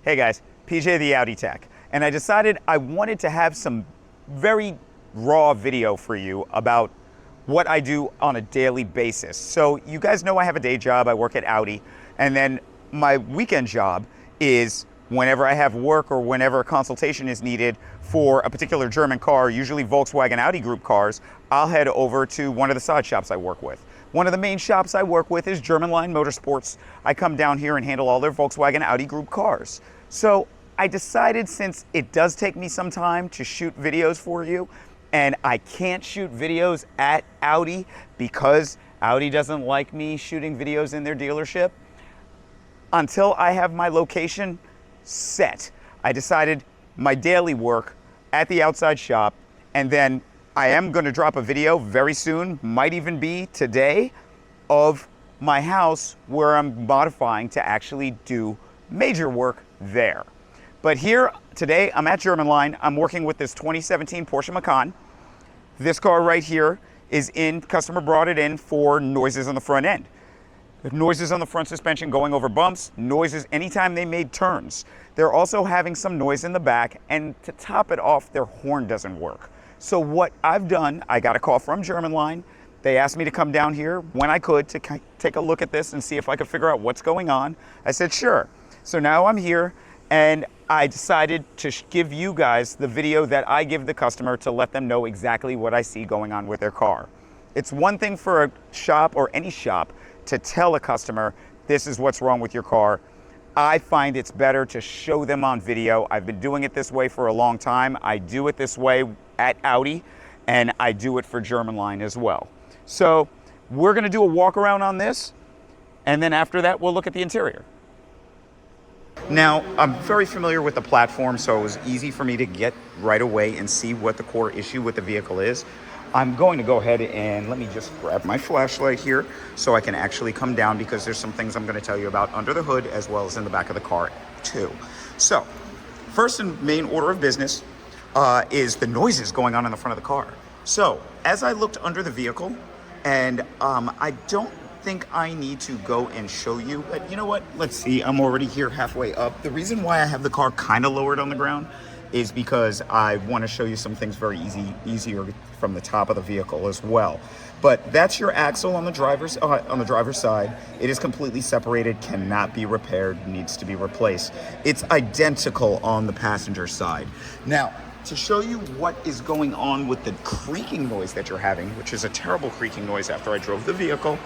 Hey guys, PJ the Audi Tech, and I decided I wanted to have some very raw video for you about what I do on a daily basis. So you guys know I have a day job, I work at Audi, and then my weekend job is whenever I have work or whenever a consultation is needed for a particular German car, usually Volkswagen Audi group cars, I'll head over to one of the side shops I work with. One of the main shops I work with is German-line Motorsports. I come down here and handle all their Volkswagen Audi group cars. So I decided, since it does take me some time to shoot videos for you, and I can't shoot videos at Audi because Audi doesn't like me shooting videos in their dealership, until I have my location set, I decided my daily work at the outside shop, and then I am going to drop a video very soon, might even be today, of my house where I'm modifying to actually do major work there. But here today, I'm at German-line. I'm working with this 2017 Porsche Macan. This car right here is in, customer brought it in for noises on the front end. Noises on the front suspension going over bumps, noises anytime they made turns. They're also having some noise in the back, and to top it off, their horn doesn't work. So what I've done, I got a call from German-line. They asked me to come down here when I could to take a look at this and see if I could figure out what's going on. I said, sure. So now I'm here, and I decided to give you guys the video that I give the customer to let them know exactly what I see going on with their car. It's one thing for a shop or any shop to tell a customer, this is what's wrong with your car. I find it's better to show them on video. I've been doing it this way for a long time. I do it this way at Audi, and I do it for German-line as well. So we're gonna do a walk around on this, and then after that, we'll look at the interior. Now, I'm very familiar with the platform, so it was easy for me to get right away and see what the core issue with the vehicle is. I'm going to go ahead and let me just grab my flashlight here so I can actually come down, because there's some things I'm going to tell you about under the hood as well as in the back of the car too. So first and main order of business is the noises going on in the front of the car. So as I looked under the vehicle, and I don't think I need to go and show you, but you know what? Let's see, I'm already here halfway up. The reason why I have the car kind of lowered on the ground is because I want to show you some things very easier from the top of the vehicle as well. But that's your axle on the driver's side. It is completely separated, cannot be repaired, needs to be replaced. It's identical on the passenger side. Now, to show you what is going on with the creaking noise that you're having, which is a terrible creaking noise after I drove the vehicle,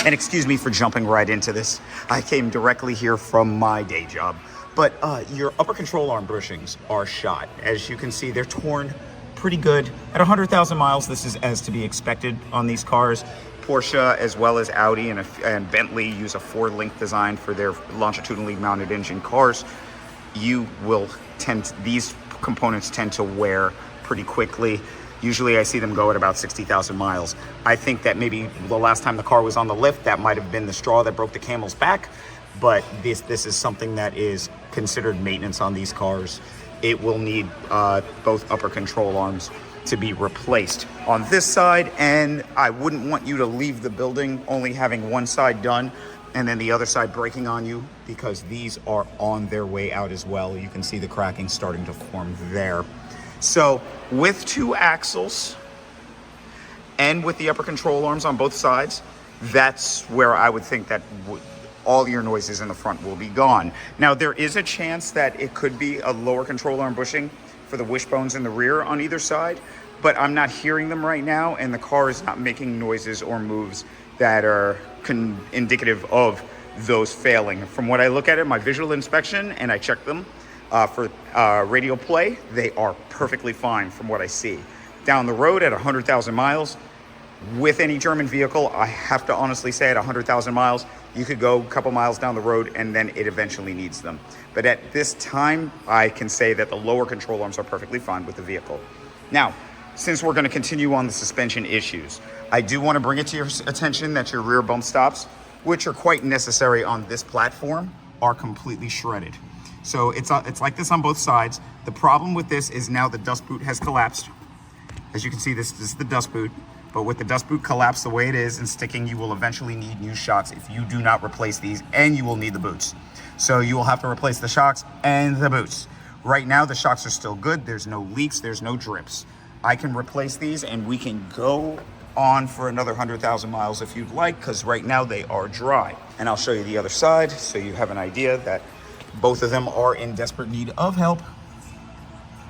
and excuse me for jumping right into this, I came directly here from my day job. But your upper control arm bushings are shot. As you can see, they're torn pretty good. At 100,000 miles, this is as to be expected on these cars. Porsche, as well as Audi and Bentley, use a 4-link design for their longitudinally mounted engine cars. These components tend to wear pretty quickly. Usually I see them go at about 60,000 miles. I think that maybe the last time the car was on the lift, that might have been the straw that broke the camel's back. But this is something that is considered maintenance on these cars. It will need both upper control arms to be replaced on this side, and I wouldn't want you to leave the building only having one side done and then the other side breaking on you, because these are on their way out as well. You can see the cracking starting to form there. So with 2 axles and with the upper control arms on both sides, that's where I would think that all your noises in the front will be gone. Now, there is a chance that it could be a lower control arm bushing for the wishbones in the rear on either side, but I'm not hearing them right now, and the car is not making noises or moves that are indicative of those failing. From what I look at it, my visual inspection, and I check them for radio play, they are perfectly fine from what I see. Down the road at 100,000 miles, with any German vehicle, I have to honestly say at 100,000 miles, you could go a couple miles down the road and then it eventually needs them. But at this time, I can say that the lower control arms are perfectly fine with the vehicle. Now, since we're going to continue on the suspension issues, I do want to bring it to your attention that your rear bump stops, which are quite necessary on this platform, are completely shredded. So it's like this on both sides. The problem with this is now the dust boot has collapsed. As you can see, this is the dust boot. But with the dust boot collapse the way it is and sticking, you will eventually need new shocks if you do not replace these, and you will need the boots. So you will have to replace the shocks and the boots. Right now, the shocks are still good. There's no leaks, there's no drips. I can replace these and we can go on for another 100,000 miles if you'd like, because right now they are dry. And I'll show you the other side so you have an idea that both of them are in desperate need of help.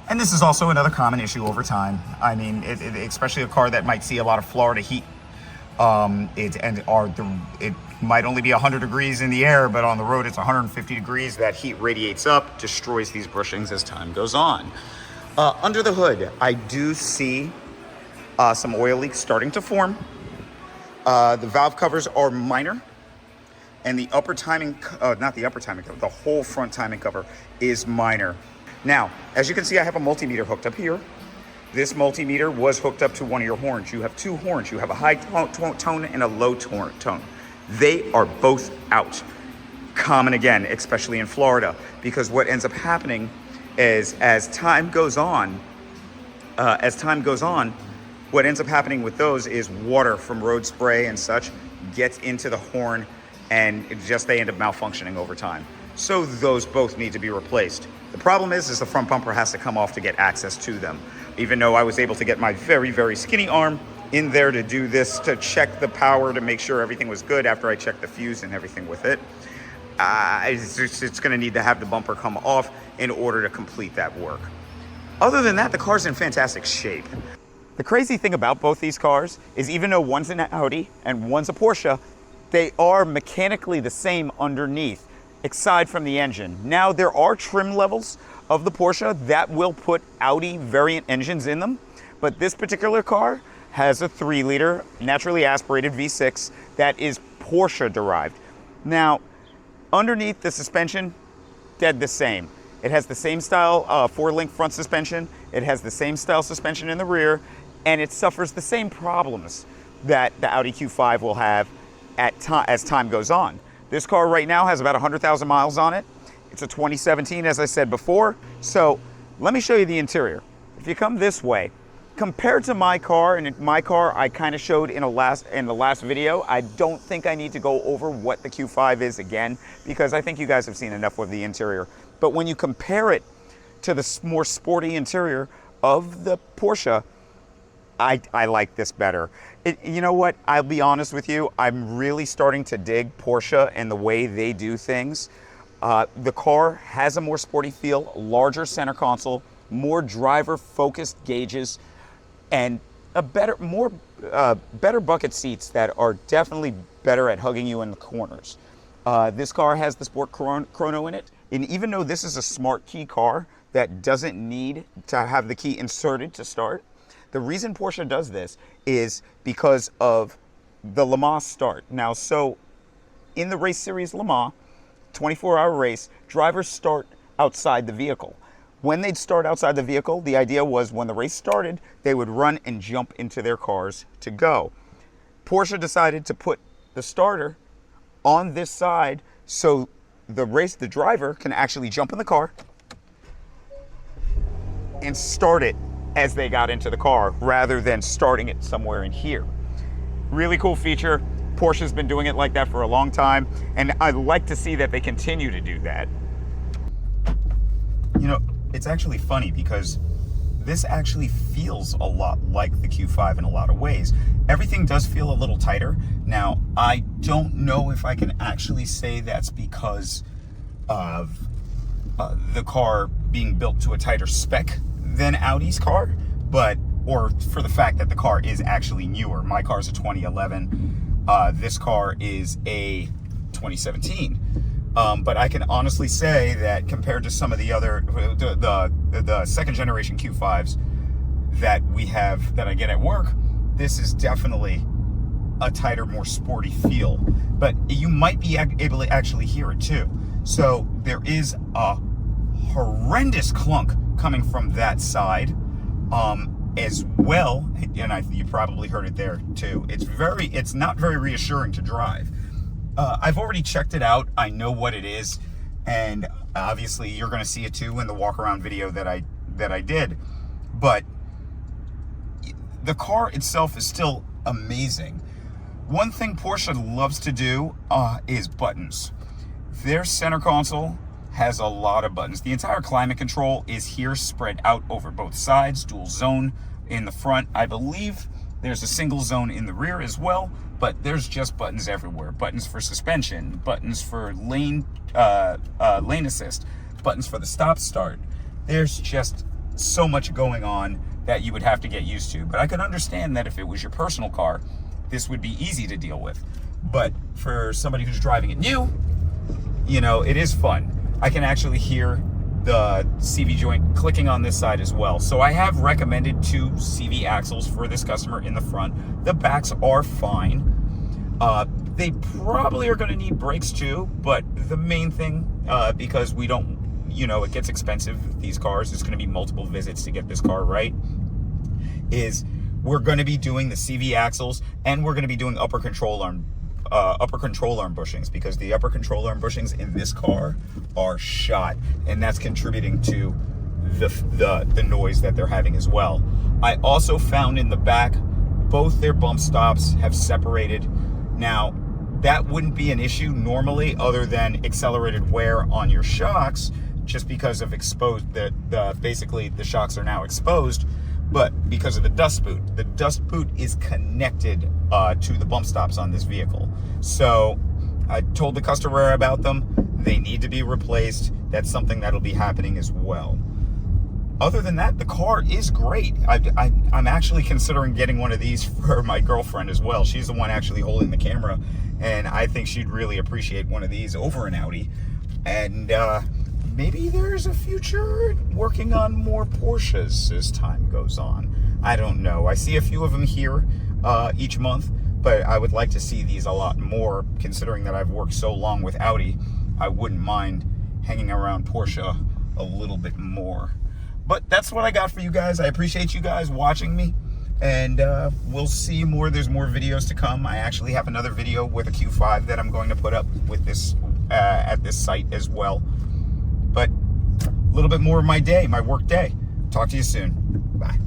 And this is also another common issue over time. I mean, especially a car that might see a lot of Florida heat. It might only be 100 degrees in the air, but on the road it's 150 degrees. That heat radiates up, destroys these bushings as time goes on. Under the hood, I do see some oil leaks starting to form. The valve covers are minor. And the upper timing, not the upper timing cover, the whole front timing cover is minor. Now, as you can see, I have a multimeter hooked up here. This multimeter was hooked up to one of your horns. You have two horns. You have a high tone and a low tone. They are both out. Common again, especially in Florida, because what ends up happening is as time goes on, what ends up happening with those is water from road spray and such gets into the horn, and they end up malfunctioning over time. So those both need to be replaced. The problem is the front bumper has to come off to get access to them. Even though I was able to get my very, very skinny arm in there to do this, to check the power, to make sure everything was good after I checked the fuse and everything with it, it's gonna need to have the bumper come off in order to complete that work. Other than that, the car's in fantastic shape. The crazy thing about both these cars is even though one's an Audi and one's a Porsche, they are mechanically the same underneath, aside from the engine. Now, there are trim levels of the Porsche that will put Audi variant engines in them, but this particular car has a 3-liter naturally aspirated V6 that is Porsche derived. Now, underneath the suspension, dead the same. It has the same style 4-link front suspension, it has the same style suspension in the rear, and it suffers the same problems that the Audi Q5 will have as time goes on. This car right now has about 100,000 miles on it. It's a 2017, as I said before. So let me show you the interior. If you come this way, compared to my car, and my car I kind of showed in the last video, I don't think I need to go over what the Q5 is again, because I think you guys have seen enough of the interior. But when you compare it to the more sporty interior of the Porsche, I like this better. You know what? I'll be honest with you. I'm really starting to dig Porsche and the way they do things. The car has a more sporty feel, larger center console, more driver-focused gauges, and better bucket seats that are definitely better at hugging you in the corners. This car has the Sport Chrono in it, and even though this is a smart key car that doesn't need to have the key inserted to start, the reason Porsche does this is because of the Le Mans start. Now, so in the race series Le Mans, 24-hour race, drivers start outside the vehicle. When they'd start outside the vehicle, the idea was when the race started, they would run and jump into their cars to go. Porsche decided to put the starter on this side so the driver can actually jump in the car and start it as they got into the car, rather than starting it somewhere in here. Really cool feature. Porsche's been doing it like that for a long time, and I'd like to see that they continue to do that. You know, it's actually funny because this actually feels a lot like the Q5 in a lot of ways. Everything does feel a little tighter. Now, I don't know if I can actually say that's because of the car being built to a tighter spec than Audi's car, or for the fact that the car is actually newer. My car's a 2011. This car is a 2017. But I can honestly say that compared to some of the other, the second generation Q5s that we have, that I get at work, this is definitely a tighter, more sporty feel. But you might be able to actually hear it too. So there is a horrendous clunk coming from that side as well, and you probably heard it there too. It's not very reassuring to drive. I've already checked it out. I know what it is, and obviously you're going to see it too in the walk around video that I did. But the car itself is still amazing. One thing Porsche loves to do is buttons. Their center console has a lot of buttons. The entire climate control is here spread out over both sides, dual zone in the front. I believe there's a single zone in the rear as well, but there's just buttons everywhere. Buttons for suspension, buttons for lane assist, buttons for the stop start. There's just so much going on that you would have to get used to. But I could understand that if it was your personal car, this would be easy to deal with. But for somebody who's driving it new, you know, it is fun. I can actually hear the CV joint clicking on this side as well. So I have recommended 2 CV axles for this customer in the front. The backs are fine. They probably are going to need brakes too, but the main thing, because we don't, you know, it gets expensive with these cars, it's going to be multiple visits to get this car right, is we're going to be doing the CV axles, and we're going to be doing upper control arm bushings, because the upper control arm bushings in this car are shot, and that's contributing to the noise that they're having as well. I also found in the back, both their bump stops have separated. Now, that wouldn't be an issue normally, other than accelerated wear on your shocks, just because of exposed, basically the shocks are now exposed. But because of the dust boot is connected to the bump stops on this vehicle. So I told the customer about them. They need to be replaced. That's something that'll be happening as well. Other than that, the car is great. I'm actually considering getting one of these for my girlfriend as well. She's the one actually holding the camera, and I think she'd really appreciate one of these over an Audi. And maybe there's a future working on more Porsches as time goes on. I don't know. I see a few of them here each month, but I would like to see these a lot more, considering that I've worked so long with Audi. I wouldn't mind hanging around Porsche a little bit more. But that's what I got for you guys. I appreciate you guys watching me, and we'll see more. There's more videos to come. I actually have another video with a Q5 that I'm going to put up with this at this site as well. But a little bit more of my day, my work day. Talk to you soon. Bye.